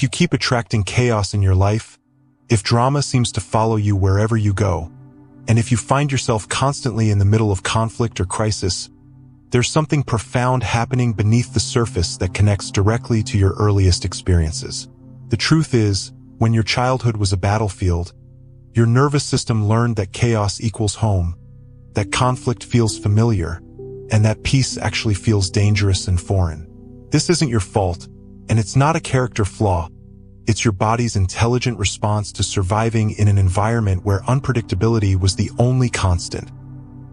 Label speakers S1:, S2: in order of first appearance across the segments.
S1: If you keep attracting chaos in your life, if drama seems to follow you wherever you go, and if you find yourself constantly in the middle of conflict or crisis, there's something profound happening beneath the surface that connects directly to your earliest experiences. The truth is, when your childhood was a battlefield, your nervous system learned that chaos equals home, that conflict feels familiar, and that peace actually feels dangerous and foreign. This isn't your fault, and it's not a character flaw. It's your body's intelligent response to surviving in an environment where unpredictability was the only constant,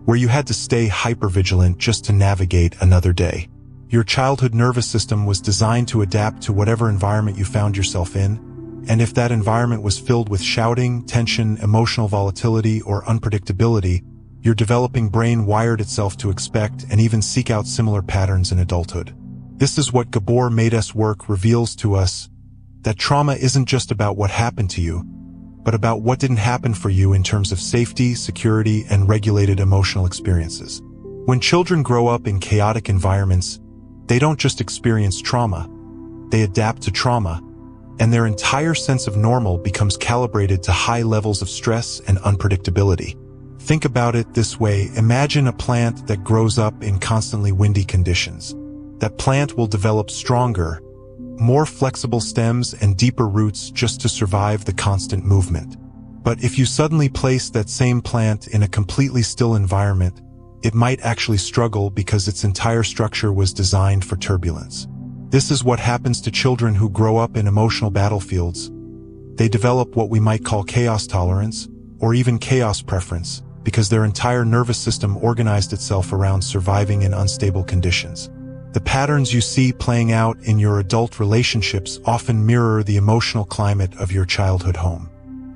S1: where you had to stay hypervigilant just to navigate another day. Your childhood nervous system was designed to adapt to whatever environment you found yourself in, and if that environment was filled with shouting, tension, emotional volatility, or unpredictability, your developing brain wired itself to expect and even seek out similar patterns in adulthood. This is what Gabor Maté's work reveals to us, that trauma isn't just about what happened to you, but about what didn't happen for you in terms of safety, security, and regulated emotional experiences. When children grow up in chaotic environments, they don't just experience trauma, they adapt to trauma, and their entire sense of normal becomes calibrated to high levels of stress and unpredictability. Think about it this way: imagine a plant that grows up in constantly windy conditions. That plant will develop stronger, more flexible stems and deeper roots just to survive the constant movement. But if you suddenly place that same plant in a completely still environment, it might actually struggle because its entire structure was designed for turbulence. This is what happens to children who grow up in emotional battlefields. They develop what we might call chaos tolerance, or even chaos preference, because their entire nervous system organized itself around surviving in unstable conditions. The patterns you see playing out in your adult relationships often mirror the emotional climate of your childhood home.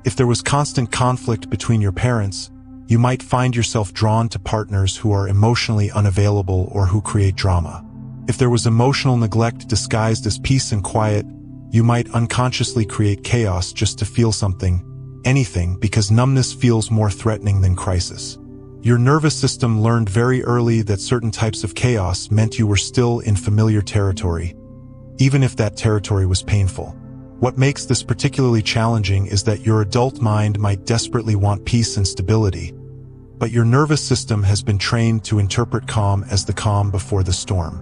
S1: If there was constant conflict between your parents, you might find yourself drawn to partners who are emotionally unavailable or who create drama. If there was emotional neglect disguised as peace and quiet, you might unconsciously create chaos just to feel something, anything, because numbness feels more threatening than crisis. Your nervous system learned very early that certain types of chaos meant you were still in familiar territory, even if that territory was painful. What makes this particularly challenging is that your adult mind might desperately want peace and stability, but your nervous system has been trained to interpret calm as the calm before the storm.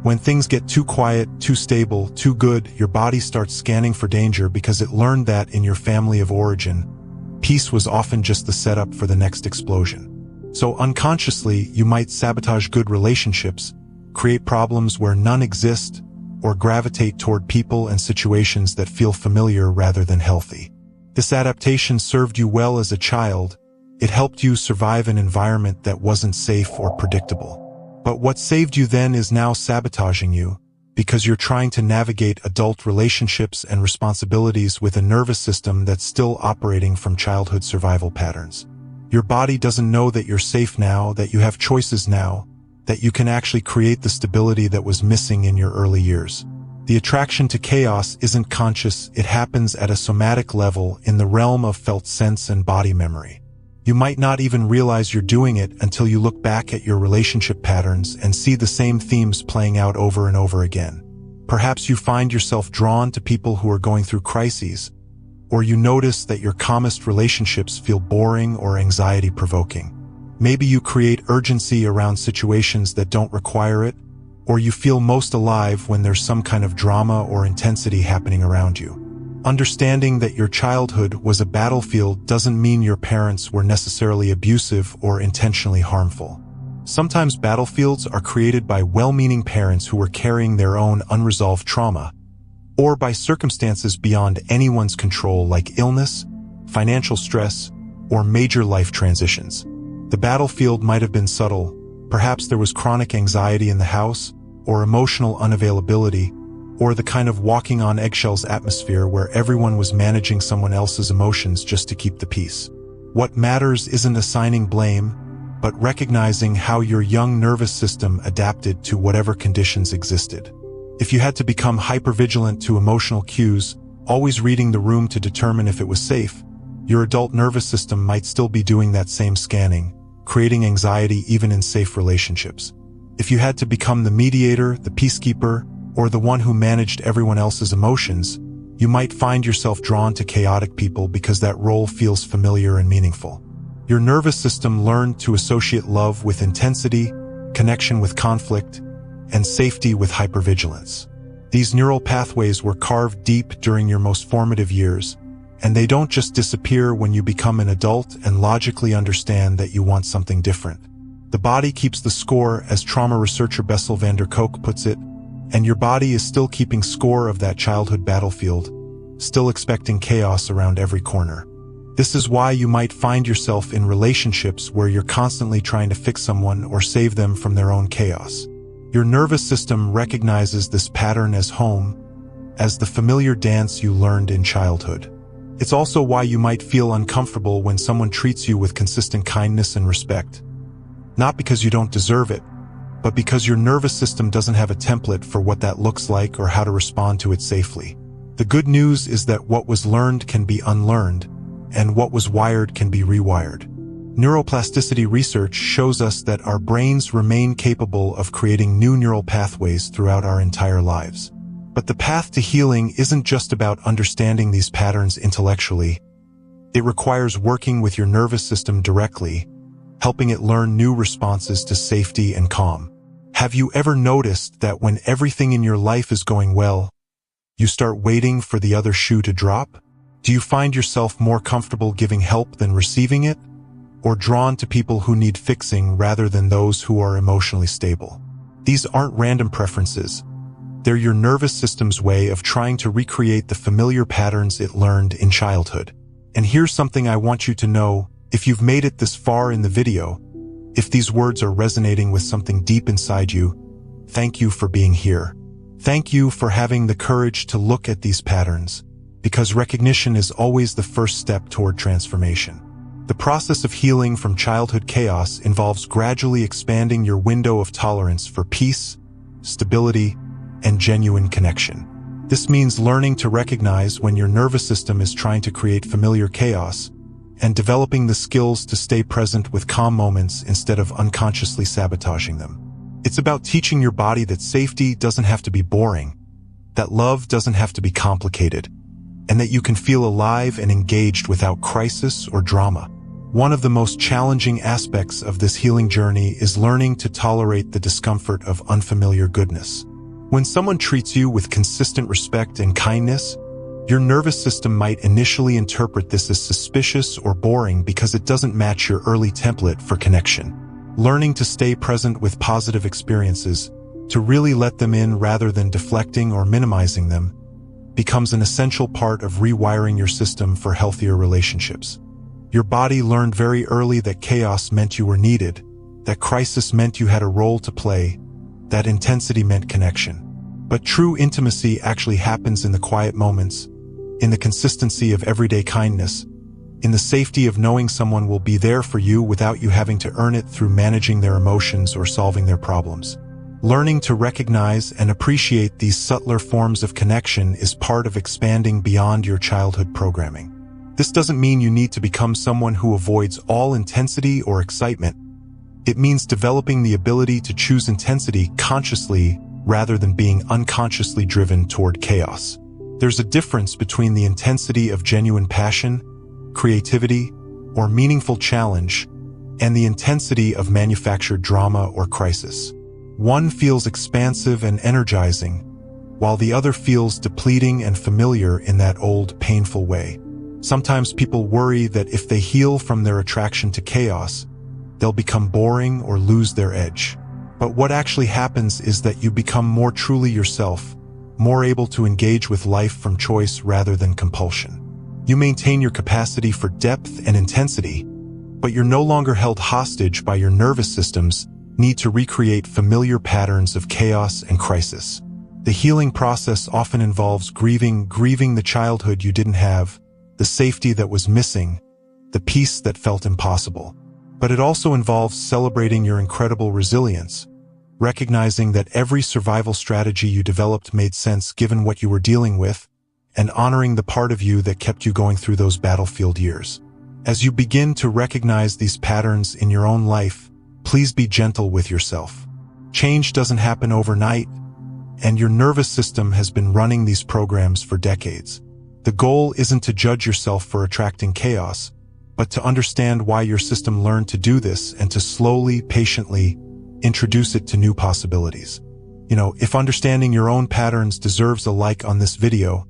S1: When things get too quiet, too stable, too good, your body starts scanning for danger because it learned that in your family of origin, peace was often just the setup for the next explosion. So unconsciously, you might sabotage good relationships, create problems where none exist, or gravitate toward people and situations that feel familiar rather than healthy. This adaptation served you well as a child. It helped you survive an environment that wasn't safe or predictable. But what saved you then is now sabotaging you, because you're trying to navigate adult relationships and responsibilities with a nervous system that's still operating from childhood survival patterns. Your body doesn't know that you're safe now, that you have choices now, that you can actually create the stability that was missing in your early years. The attraction to chaos isn't conscious, it happens at a somatic level in the realm of felt sense and body memory. You might not even realize you're doing it until you look back at your relationship patterns and see the same themes playing out over and over again. Perhaps you find yourself drawn to people who are going through crises, or you notice that your calmest relationships feel boring or anxiety-provoking. Maybe you create urgency around situations that don't require it, or you feel most alive when there's some kind of drama or intensity happening around you. Understanding that your childhood was a battlefield doesn't mean your parents were necessarily abusive or intentionally harmful. Sometimes battlefields are created by well-meaning parents who were carrying their own unresolved trauma, or by circumstances beyond anyone's control like illness, financial stress, or major life transitions. The battlefield might have been subtle. Perhaps there was chronic anxiety in the house, or emotional unavailability, or the kind of walking on eggshells atmosphere where everyone was managing someone else's emotions just to keep the peace. What matters isn't assigning blame, but recognizing how your young nervous system adapted to whatever conditions existed. If you had to become hypervigilant to emotional cues, always reading the room to determine if it was safe, your adult nervous system might still be doing that same scanning, creating anxiety even in safe relationships. If you had to become the mediator, the peacekeeper, or the one who managed everyone else's emotions, You might find yourself drawn to chaotic people because that role feels familiar and meaningful. Your nervous system learned to associate love with intensity, connection with conflict, and safety with hypervigilance. These neural pathways were carved deep during your most formative years, and they don't just disappear when you become an adult and logically understand that you want something different. The body keeps the score, as trauma researcher Bessel van der Kolk puts it, and your body is still keeping score of that childhood battlefield, still expecting chaos around every corner. This is why you might find yourself in relationships where you're constantly trying to fix someone or save them from their own chaos. Your nervous system recognizes this pattern as home, as the familiar dance you learned in childhood. It's also why you might feel uncomfortable when someone treats you with consistent kindness and respect. Not because you don't deserve it, but because your nervous system doesn't have a template for what that looks like or how to respond to it safely. The good news is that what was learned can be unlearned, and what was wired can be rewired. Neuroplasticity research shows us that our brains remain capable of creating new neural pathways throughout our entire lives. But the path to healing isn't just about understanding these patterns intellectually. It requires working with your nervous system directly, helping it learn new responses to safety and calm. Have you ever noticed that when everything in your life is going well, you start waiting for the other shoe to drop? Do you find yourself more comfortable giving help than receiving it? Or drawn to people who need fixing rather than those who are emotionally stable? These aren't random preferences. They're your nervous system's way of trying to recreate the familiar patterns it learned in childhood. And here's something I want you to know: if you've made it this far in the video, if these words are resonating with something deep inside you, thank you for being here. Thank you for having the courage to look at these patterns, because recognition is always the first step toward transformation. The process of healing from childhood chaos involves gradually expanding your window of tolerance for peace, stability, and genuine connection. This means learning to recognize when your nervous system is trying to create familiar chaos, and developing the skills to stay present with calm moments instead of unconsciously sabotaging them. It's about teaching your body that safety doesn't have to be boring, that love doesn't have to be complicated, and that you can feel alive and engaged without crisis or drama. One of the most challenging aspects of this healing journey is learning to tolerate the discomfort of unfamiliar goodness. When someone treats you with consistent respect and kindness, your nervous system might initially interpret this as suspicious or boring because it doesn't match your early template for connection. Learning to stay present with positive experiences, to really let them in rather than deflecting or minimizing them, becomes an essential part of rewiring your system for healthier relationships. Your body learned very early that chaos meant you were needed, that crisis meant you had a role to play, that intensity meant connection. But true intimacy actually happens in the quiet moments, in the consistency of everyday kindness, in the safety of knowing someone will be there for you without you having to earn it through managing their emotions or solving their problems. Learning to recognize and appreciate these subtler forms of connection is part of expanding beyond your childhood programming. This doesn't mean you need to become someone who avoids all intensity or excitement. It means developing the ability to choose intensity consciously rather than being unconsciously driven toward chaos. There's a difference between the intensity of genuine passion, creativity, or meaningful challenge, and the intensity of manufactured drama or crisis. One feels expansive and energizing, while the other feels depleting and familiar in that old, painful way. Sometimes people worry that if they heal from their attraction to chaos, they'll become boring or lose their edge. But what actually happens is that you become more truly yourself, more able to engage with life from choice rather than compulsion. You maintain your capacity for depth and intensity, but you're no longer held hostage by your nervous system's need to recreate familiar patterns of chaos and crisis. The healing process often involves grieving the childhood you didn't have, the safety that was missing, the peace that felt impossible. But it also involves celebrating your incredible resilience, recognizing that every survival strategy you developed made sense given what you were dealing with, and honoring the part of you that kept you going through those battlefield years. As you begin to recognize these patterns in your own life, please be gentle with yourself. Change doesn't happen overnight, and your nervous system has been running these programs for decades. The goal isn't to judge yourself for attracting chaos, but to understand why your system learned to do this and to slowly, patiently introduce it to new possibilities. If understanding your own patterns deserves a like on this video,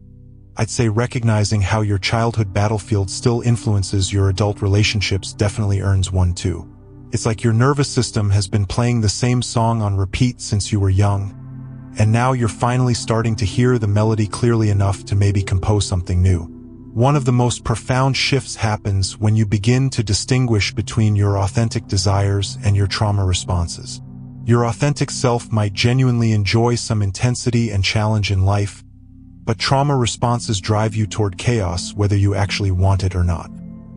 S1: I'd say recognizing how your childhood battlefield still influences your adult relationships definitely earns one too. It's like your nervous system has been playing the same song on repeat since you were young, and now you're finally starting to hear the melody clearly enough to maybe compose something new. One of the most profound shifts happens when you begin to distinguish between your authentic desires and your trauma responses. Your authentic self might genuinely enjoy some intensity and challenge in life, but trauma responses drive you toward chaos whether you actually want it or not.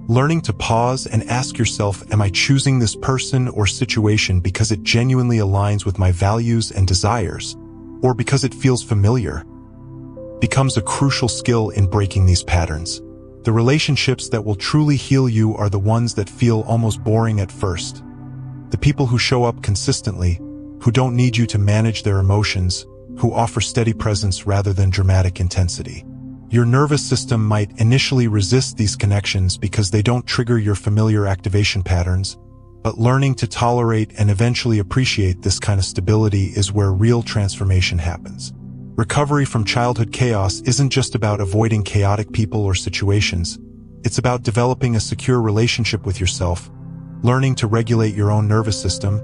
S1: Learning to pause and ask yourself, am I choosing this person or situation because it genuinely aligns with my values and desires, or because it feels familiar, becomes a crucial skill in breaking these patterns. The relationships that will truly heal you are the ones that feel almost boring at first. The people who show up consistently, who don't need you to manage their emotions, who offer steady presence rather than dramatic intensity. Your nervous system might initially resist these connections because they don't trigger your familiar activation patterns, but learning to tolerate and eventually appreciate this kind of stability is where real transformation happens. Recovery from childhood chaos isn't just about avoiding chaotic people or situations. It's about developing a secure relationship with yourself, learning to regulate your own nervous system,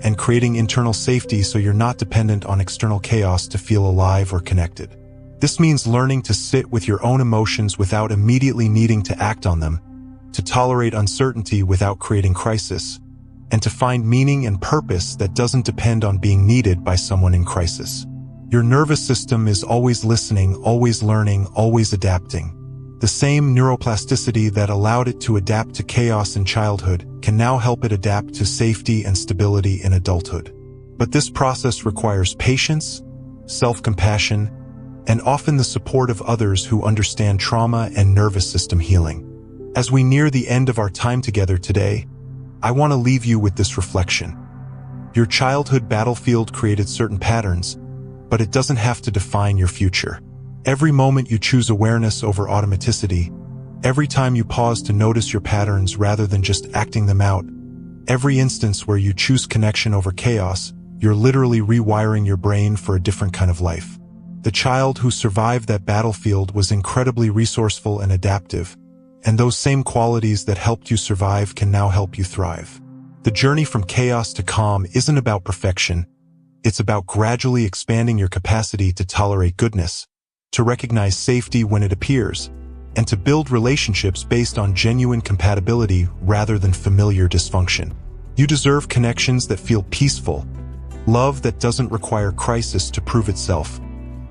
S1: and creating internal safety so you're not dependent on external chaos to feel alive or connected. This means learning to sit with your own emotions without immediately needing to act on them, to tolerate uncertainty without creating crisis, and to find meaning and purpose that doesn't depend on being needed by someone in crisis. Your nervous system is always listening, always learning, always adapting. The same neuroplasticity that allowed it to adapt to chaos in childhood can now help it adapt to safety and stability in adulthood. But this process requires patience, self-compassion, and often the support of others who understand trauma and nervous system healing. As we near the end of our time together today, I want to leave you with this reflection. Your childhood battlefield created certain patterns, but it doesn't have to define your future. Every moment you choose awareness over automaticity, every time you pause to notice your patterns rather than just acting them out, every instance where you choose connection over chaos, you're literally rewiring your brain for a different kind of life. The child who survived that battlefield was incredibly resourceful and adaptive, and those same qualities that helped you survive can now help you thrive. The journey from chaos to calm isn't about perfection. It's about gradually expanding your capacity to tolerate goodness, to recognize safety when it appears, and to build relationships based on genuine compatibility rather than familiar dysfunction. You deserve connections that feel peaceful, love that doesn't require crisis to prove itself,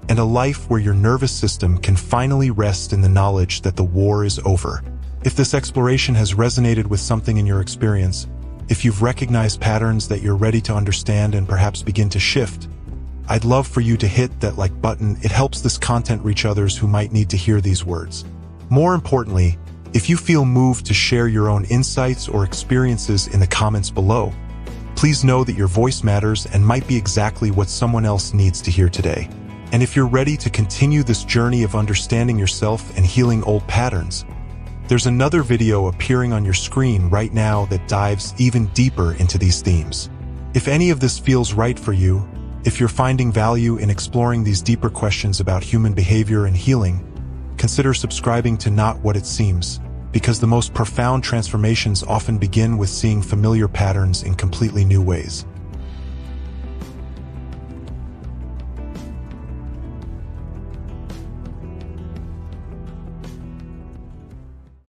S1: and a life where your nervous system can finally rest in the knowledge that the war is over. If this exploration has resonated with something in your experience, if you've recognized patterns that you're ready to understand and perhaps begin to shift, I'd love for you to hit that like button. It helps this content reach others who might need to hear these words. More importantly, if you feel moved to share your own insights or experiences in the comments below, please know that your voice matters and might be exactly what someone else needs to hear today. And if you're ready to continue this journey of understanding yourself and healing old patterns, there's another video appearing on your screen right now that dives even deeper into these themes. If any of this feels right for you, if you're finding value in exploring these deeper questions about human behavior and healing, consider subscribing to Not What It Seems, because the most profound transformations often begin with seeing familiar patterns in completely new ways.